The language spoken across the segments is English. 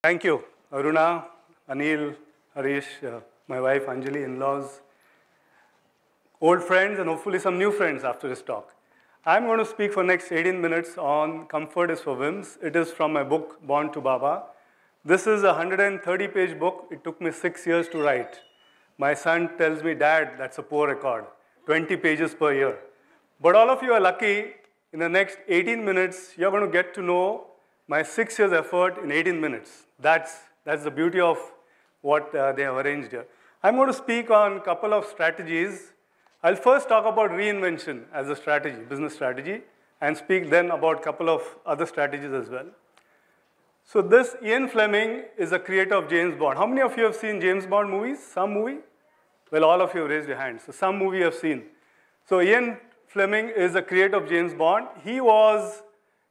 Thank you, Aruna, Anil, Harish, my wife Anjali, in-laws, old friends, and hopefully some new friends after this talk. I'm going to speak for the next 18 minutes on Comfort is for Wimps. It is from my book, Born to Baba. This is a 130-page book. It took me 6 years to write. My son tells me, Dad, that's a poor record, 20 pages per year. But all of you are lucky. In the next 18 minutes, you're going to get to know my 6 years' effort in 18 minutes. That's the beauty of what they have arranged here. I'm going to speak on a couple of strategies. I'll first talk about reinvention as a strategy, business strategy, and speak then about a couple of other strategies as well. So this Ian Fleming is a creator of James Bond. How many of you have seen James Bond movies? Some movie? Well, all of you have raised your hands. So some movie you have seen. So Ian Fleming is a creator of James Bond. He was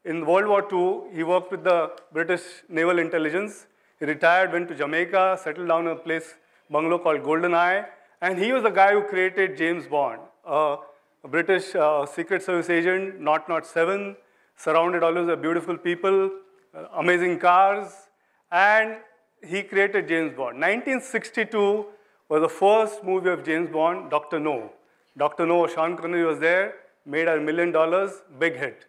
in World War II. He worked with the British Naval Intelligence. He retired, went to Jamaica, settled down in a place, bungalow called Golden Eye. And he was the guy who created James Bond, a British Secret Service agent, 007, surrounded always by beautiful people, amazing cars. And he created James Bond. 1962 was the first movie of James Bond, Dr. No. Dr. No, Sean Connery was there, made $1 million, big hit.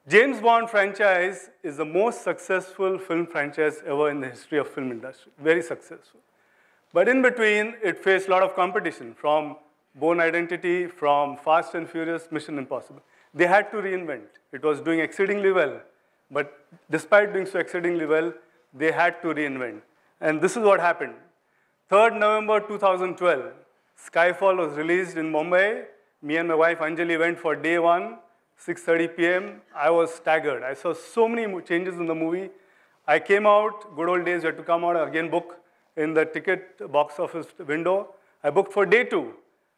James Bond franchise is the most successful film franchise ever in the history of film industry, very successful. But in between, it faced a lot of competition from Bourne Identity, from Fast and Furious, Mission Impossible. They had to reinvent. It was doing exceedingly well, but despite doing so exceedingly well, they had to reinvent. And this is what happened. 3rd November 2012, Skyfall was released in Mumbai. Me and my wife Anjali went for day one, 6:30 p.m. I was staggered. I saw so many changes in the movie. I came out, good old days, you had to come out, again book in the ticket box office window. I booked for day 2.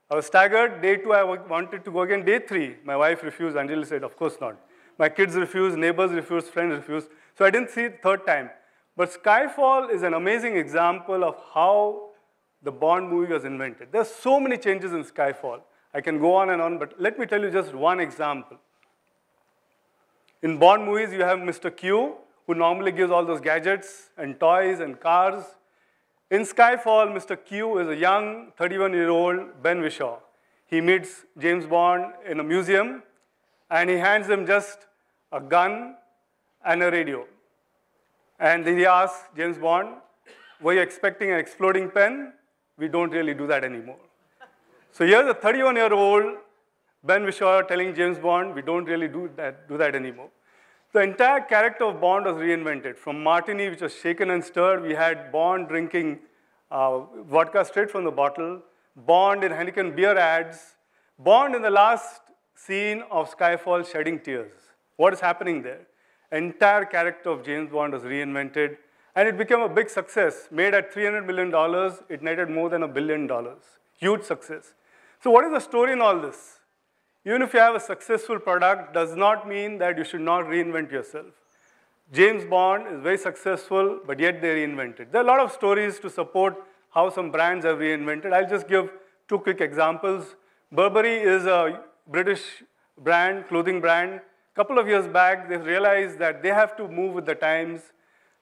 I was staggered. Day 2, I wanted to go again. Day 3, my wife refused. Anjali said, of course not. My kids refused, neighbors refused, friends refused. So I didn't see it third time. But Skyfall is an amazing example of how the Bond movie was invented. There's so many changes in Skyfall. I can go on and on, but let me tell you just one example. In Bond movies, you have Mr. Q, who normally gives all those gadgets and toys and cars. In Skyfall, Mr. Q is a young 31-year-old Ben Whishaw. He meets James Bond in a museum, and he hands him just a gun and a radio. And then he asks James Bond, were you expecting an exploding pen? We don't really do that anymore. So here's a 31-year-old Ben Whishaw telling James Bond, we don't really do that anymore. The entire character of Bond was reinvented. From Martini, which was shaken and stirred, we had Bond drinking vodka straight from the bottle, Bond in Heineken beer ads, Bond in the last scene of Skyfall shedding tears. What is happening there? Entire character of James Bond was reinvented, and it became a big success. Made at $300 million, it netted more than $1 billion. Huge success. So what is the story in all this? Even if you have a successful product, does not mean that you should not reinvent yourself. James Bond is very successful, but yet they reinvented. There are a lot of stories to support how some brands have reinvented. I'll just give 2 quick examples. Burberry is a British brand, clothing brand. A couple of years back, they realized that they have to move with the times.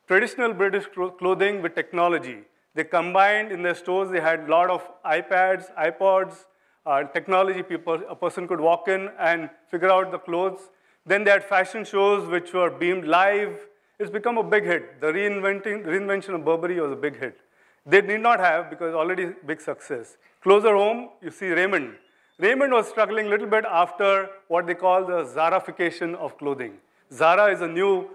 Traditional British clothing with technology. They combined in their stores, they had a lot of iPads, iPods, technology. A person could walk in and figure out the clothes. Then they had fashion shows which were beamed live. It's become a big hit. The reinvention of Burberry was a big hit. They did not have, because already big success. Closer home, you see Raymond. Raymond was struggling a little bit after what they call the Zarafication of clothing. Zara is a new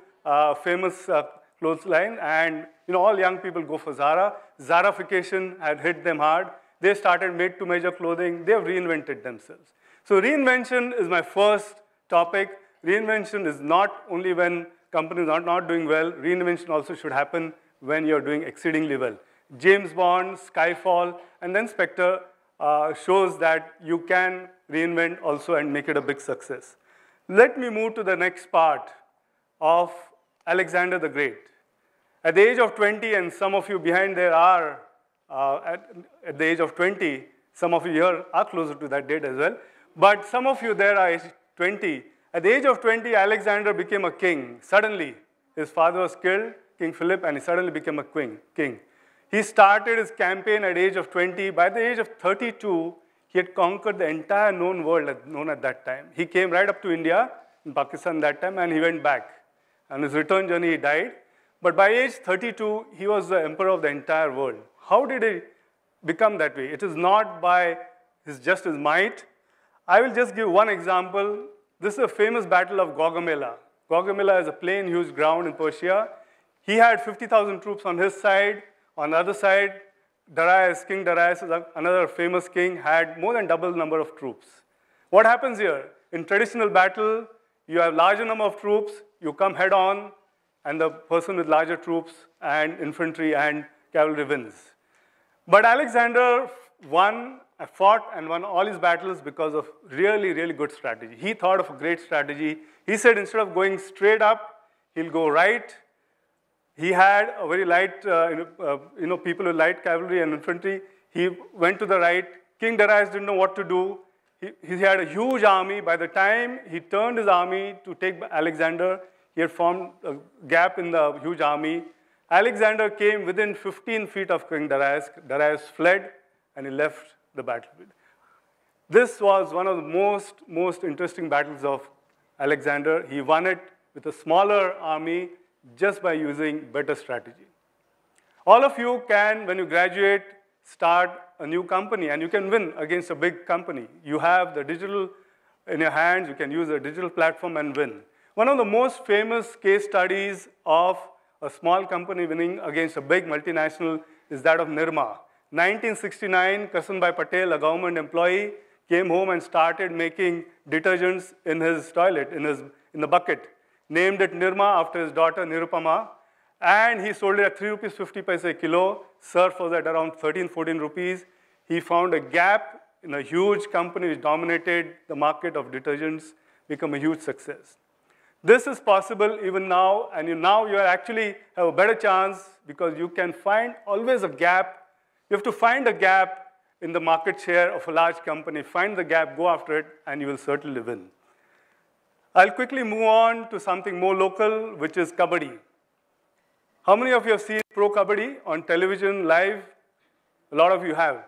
famous clothes line, and all young people go for Zara. Zarafication had hit them hard. They started made-to-measure clothing. They have reinvented themselves. So reinvention is my first topic. Reinvention is not only when companies are not doing well. Reinvention also should happen when you're doing exceedingly well. James Bond, Skyfall, and then Spectre shows that you can reinvent also and make it a big success. Let me move to the next part of Alexander the Great. At the age of 20, and some of you behind there are at the age of 20, some of you here are closer to that date as well, but some of you there are age 20. At the age of 20, Alexander became a king. Suddenly, his father was killed, King Philip, and he suddenly became a king. He started his campaign at the age of 20. By the age of 32, he had conquered the entire known world known at that time. He came right up to India, in Pakistan that time, and he went back. On his return journey, he died. But by age 32, he was the emperor of the entire world. How did he become that way? It is not by just his might. I will just give one example. This is a famous battle of Gaugamela. Gaugamela is a plain, huge ground in Persia. He had 50,000 troops on his side. On the other side, Darius, King Darius, another famous king, had more than double the number of troops. What happens here? In traditional battle, you have larger number of troops, you come head on, and the person with larger troops and infantry and cavalry wins. But Alexander fought and won all his battles because of really, really good strategy. He thought of a great strategy. He said instead of going straight up, he'll go right. He had a very light, people with light cavalry and infantry. He went to the right. King Darius didn't know what to do. He had a huge army. By the time he turned his army to take Alexander, he had formed a gap in the huge army. Alexander came within 15 feet of King Darius. Darius fled, and he left the battlefield. This was one of the most interesting battles of Alexander. He won it with a smaller army just by using better strategy. All of you can, when you graduate, start a new company, and you can win against a big company. You have the digital in your hands. You can use a digital platform and win. One of the most famous case studies of a small company winning against a big multinational is that of Nirma. 1969, Karsanbhai Patel, a government employee, came home and started making detergents in his toilet, in the bucket. Named it Nirma after his daughter Nirupama, and he sold it at 3 rupees 50 paise a kilo. Surf was at around 13, 14 rupees. He found a gap in a huge company which dominated the market of detergents, become a huge success. This is possible even now, and now you actually have a better chance because you can find always a gap. You have to find a gap in the market share of a large company. Find the gap, go after it, and you will certainly win. I'll quickly move on to something more local, which is Kabaddi. How many of you have seen Pro Kabaddi on television live? A lot of you have.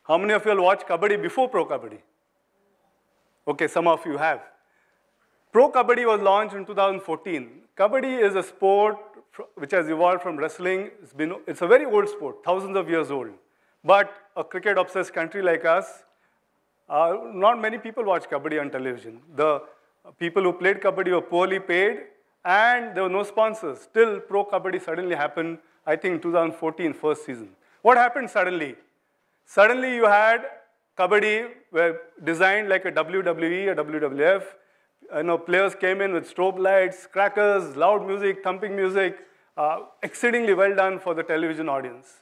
How many of you will watch Kabaddi before Pro Kabaddi? Okay, some of you have. Pro Kabaddi was launched in 2014. Kabaddi is a sport which has evolved from wrestling. It's a very old sport, thousands of years old. But a cricket-obsessed country like us, not many people watch Kabaddi on television. The people who played Kabaddi were poorly paid, and there were no sponsors. Still, Pro Kabaddi suddenly happened, I think, in 2014, first season. What happened suddenly? Suddenly, you had Kabaddi were designed like a WWE, a WWF. Players came in with strobe lights, crackers, loud music, thumping music, exceedingly well done for the television audience.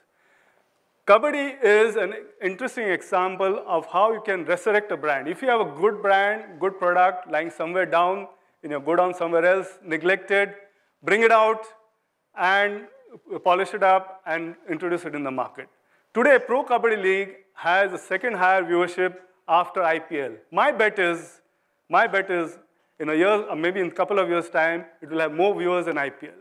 Kabaddi is an interesting example of how you can resurrect a brand. If you have a good brand, good product lying somewhere down in your godown somewhere else, neglected, bring it out and polish it up and introduce it in the market. Today, Pro Kabaddi League has the second higher viewership after IPL. My bet is in a year, or maybe in a couple of years' time, it will have more viewers than IPL.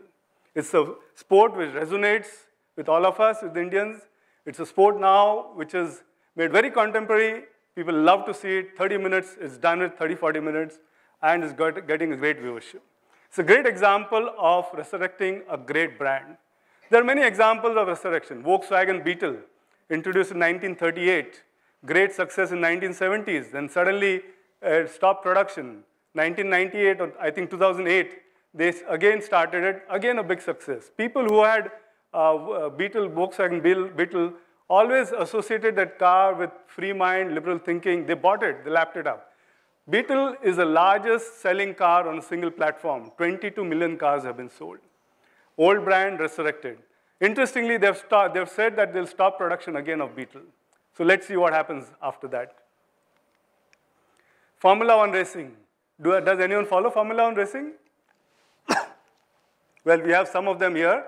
It's a sport which resonates with all of us, with Indians. It's a sport now which is made very contemporary. People love to see it. 30 minutes, it's done with 30, 40 minutes, and it's getting a great viewership. It's a great example of resurrecting a great brand. There are many examples of resurrection. Volkswagen Beetle, introduced in 1938, great success in 1970s, then suddenly stopped production. 1998, or I think 2008, they again started it, again a big success. People who had Volkswagen Beetle, always associated that car with free mind, liberal thinking. They bought it, they lapped it up. Beetle is the largest selling car on a single platform. 22 million cars have been sold. Old brand resurrected. Interestingly, they've said that they'll stop production again of Beetle. So let's see what happens after that. Formula One racing. Does anyone follow Formula One racing? Well, we have some of them here.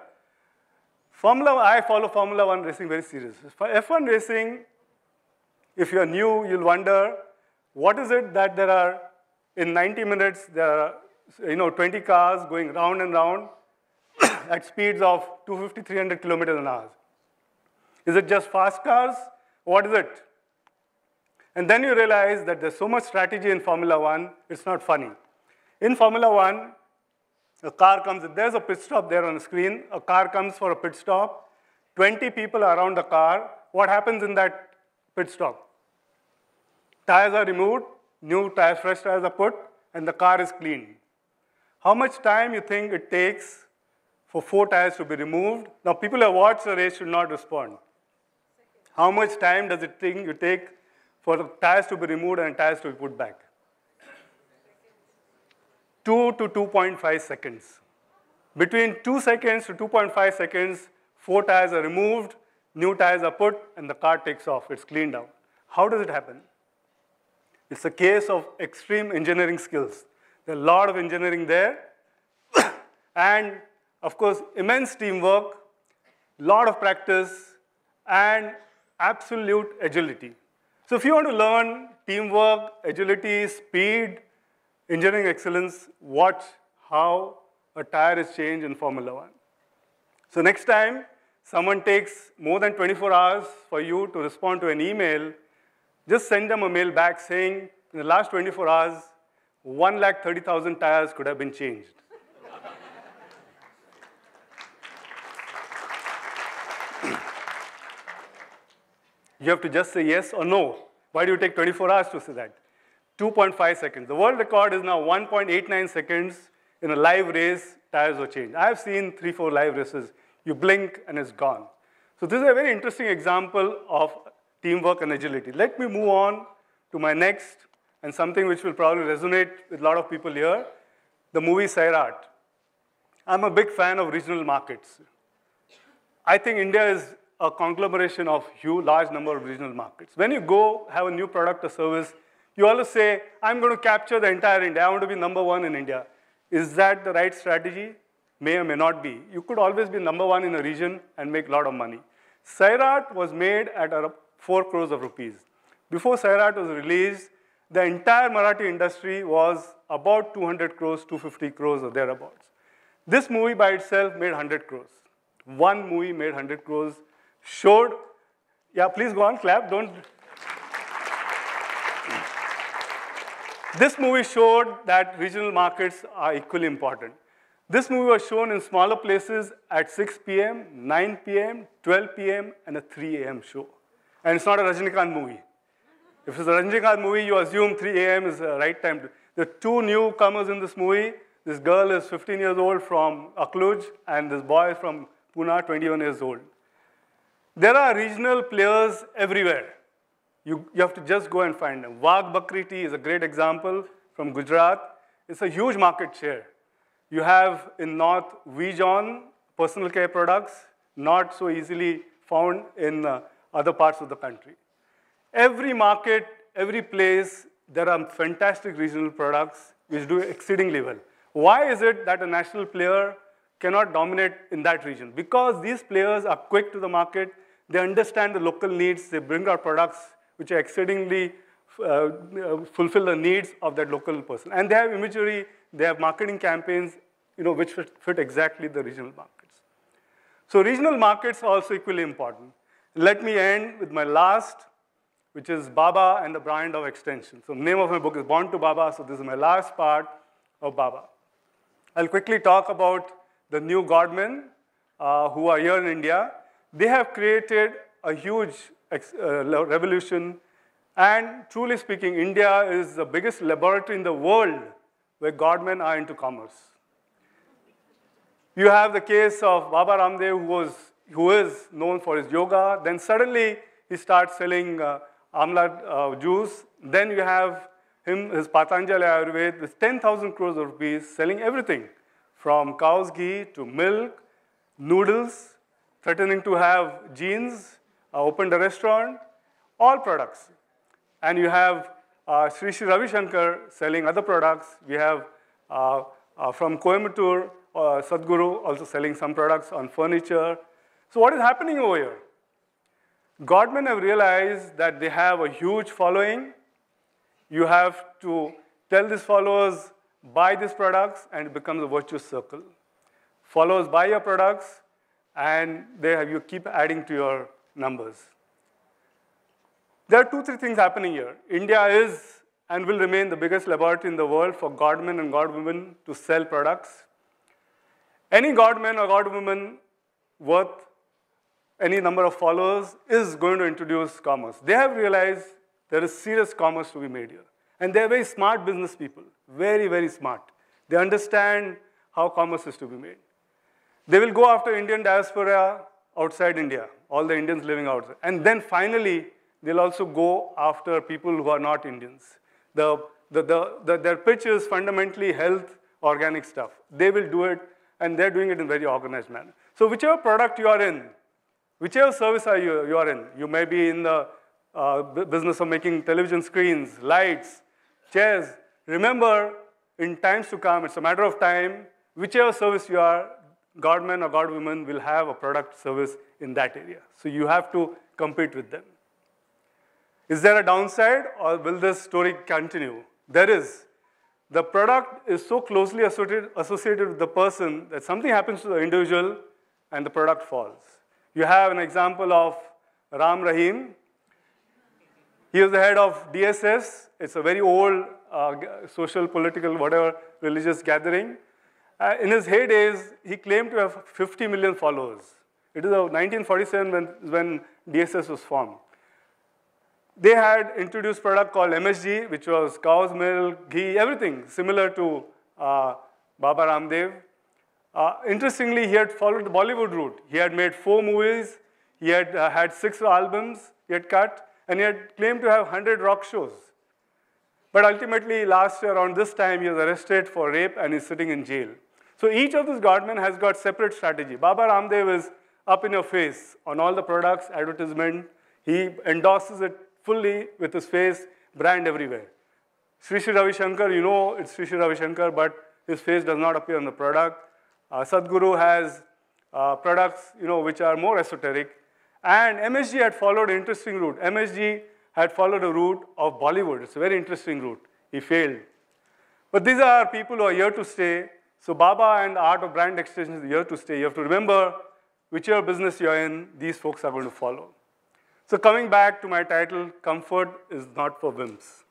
I follow Formula One racing very seriously. For F1 racing, if you're new, you'll wonder, what is it that there are, in 90 minutes, there are 20 cars going round and round. at speeds of 250, 300 kilometers an hour. Is it just fast cars? What is it? And then you realize that there's so much strategy in Formula One, it's not funny. In Formula One, a car comes, there's a pit stop there on the screen. A car comes for a pit stop. 20 people are around the car. What happens in that pit stop? Tires are removed, new tires, fresh tires are put, and the car is cleaned. How much time you think it takes for 4 tires to be removed? Now, people who have watched the race should not respond. How much time does it think you take for the tires to be removed and tires to be put back? 2 to 2.5 seconds. Between 2 seconds to 2.5 seconds, 4 tires are removed, new tires are put, and the car takes off. It's cleaned out. How does it happen? It's a case of extreme engineering skills. There's a lot of engineering there. And, of course, immense teamwork, lot of practice, and absolute agility. So if you want to learn teamwork, agility, speed, engineering excellence, watch how a tire is changed in Formula One. So next time someone takes more than 24 hours for you to respond to an email, just send them a mail back saying, in the last 24 hours, 130,000 tires could have been changed. You have to just say yes or no. Why do you take 24 hours to say that? 2.5 seconds. The world record is now 1.89 seconds. In a live race, tires were changed. I have seen 3, 4 live races. You blink and it's gone. So this is a very interesting example of teamwork and agility. Let me move on to my next, and something which will probably resonate with a lot of people here, the movie Sairat. I'm a big fan of regional markets. I think India is a conglomeration of huge, large number of regional markets. When you go have a new product or service, you always say, I'm going to capture the entire India. I want to be number 1 in India. Is that the right strategy? May or may not be. You could always be number 1 in a region and make a lot of money. Sairat was made at 4 crores of rupees. Before Sairat was released, the entire Marathi industry was about 200 crores, 250 crores or thereabouts. This movie by itself made 100 crores. One movie made 100 crores, showed, yeah, please go on, clap, don't. This movie showed that regional markets are equally important. This movie was shown in smaller places at 6 p.m., 9 p.m., 12 p.m., and a 3 a.m. show. And it's not a Rajinikanth movie. If it's a Rajinikanth movie, you assume 3 a.m. is the right time. There are 2 newcomers in this movie. This girl is 15 years old from Akluj, and this boy is from Pune, 21 years old. There are regional players everywhere. You have to just go and find them. Wagh Bakri tea is a great example from Gujarat. It's a huge market share. You have in North Vijon, personal care products, not so easily found in other parts of the country. Every market, every place, there are fantastic regional products which do exceedingly well. Why is it that a national player cannot dominate in that region? Because these players are quick to the market, they understand the local needs, they bring out products which are exceedingly fulfill the needs of that local person. And they have imagery, they have marketing campaigns, which fit exactly the regional markets. So regional markets are also equally important. Let me end with my last, which is Baba and the brand of extension. So the name of my book is Born to Baba, so this is my last part of Baba. I'll quickly talk about the new godmen who are here in India. They have created a huge revolution, and truly speaking, India is the biggest laboratory in the world where godmen are into commerce. You have the case of Baba Ramdev, who is known for his yoga. Then suddenly he starts selling amla juice. Then you have his Patanjali Ayurveda with 10,000 crores of rupees selling everything from cow's ghee to milk, noodles, threatening to have jeans, opened a restaurant, all products. And you have Sri Sri Ravi Shankar selling other products. We have from Coimbatore, Sadhguru also selling some products on furniture. So what is happening over here? Godmen have realized that they have a huge following. You have to tell these followers, buy these products, and it becomes a virtuous circle. followers buy your products, and you keep adding to your numbers. There are 2, 3 things happening here. India is and will remain the biggest laboratory in the world for godmen and godwomen to sell products. Any godman or godwoman worth any number of followers is going to introduce commerce. They have realized there is serious commerce to be made here. And they're very smart business people, very, very smart. They understand how commerce is to be made. They will go after Indian diaspora outside India, all the Indians living outside. And then finally, they'll also go after people who are not Indians. Their pitch is fundamentally health, organic stuff. They will do it, and they're doing it in a very organized manner. So whichever product you are in, whichever service you are in, you may be in the business of making television screens, lights, chairs. Remember, in times to come, it's a matter of time, whichever service you are, godmen or godwomen will have a product service in that area. So you have to compete with them. Is there a downside, or will this story continue? There is. The product is so closely associated with the person that something happens to the individual and the product falls. You have an example of Ram Rahim. He is the head of DSS. It's a very old social, political, whatever, religious gathering. In his heydays, he claimed to have 50 million followers. It is 1947 when DSS was formed. They had introduced a product called MSG, which was cow's milk, ghee, everything similar to Baba Ramdev. Interestingly, he had followed the Bollywood route. He had made 4 movies. He had had 6 albums he had cut, and he had claimed to have 100 rock shows. But ultimately, last year around this time, he was arrested for rape and is sitting in jail. So each of these godmen has got separate strategy. Baba Ramdev is up in your face on all the products, advertisement. He endorses it fully with his face, brand everywhere. Sri Sri Ravi Shankar, you know it's Sri Sri Ravi Shankar, but his face does not appear on the product. Sadhguru has products, which are more esoteric. And MSG had followed an interesting route. MSG had followed a route of Bollywood. It's a very interesting route. He failed. But these are people who are here to stay. So Baba and the art of brand extension is here to stay. You have to remember, whichever business you're in, these folks are going to follow. So coming back to my title, comfort is not for wimps.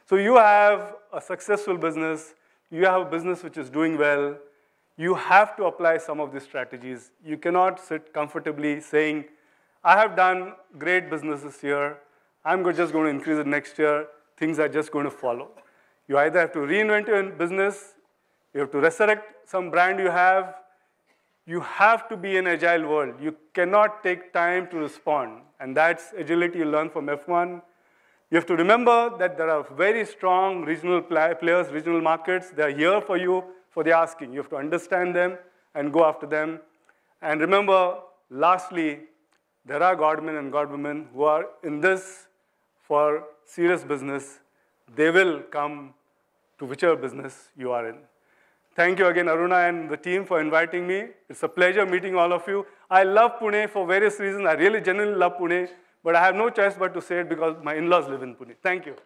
So you have a successful business. You have a business which is doing well. You have to apply some of these strategies. You cannot sit comfortably saying, I have done great businesses here. I'm just going to increase it next year. Things are just going to follow. You either have to reinvent your business. You have to resurrect some brand you have. You have to be in an agile world. You cannot take time to respond. And that's agility you learn from F1. You have to remember that there are very strong regional players, regional markets. They are here for you for the asking. You have to understand them and go after them. And remember, lastly, there are godmen and godwomen who are in this for serious business. They will come to whichever business you are in. Thank you again, Aruna and the team, for inviting me. It's a pleasure meeting all of you. I love Pune for various reasons. I really genuinely love Pune, but I have no choice but to say it because my in-laws live in Pune. Thank you.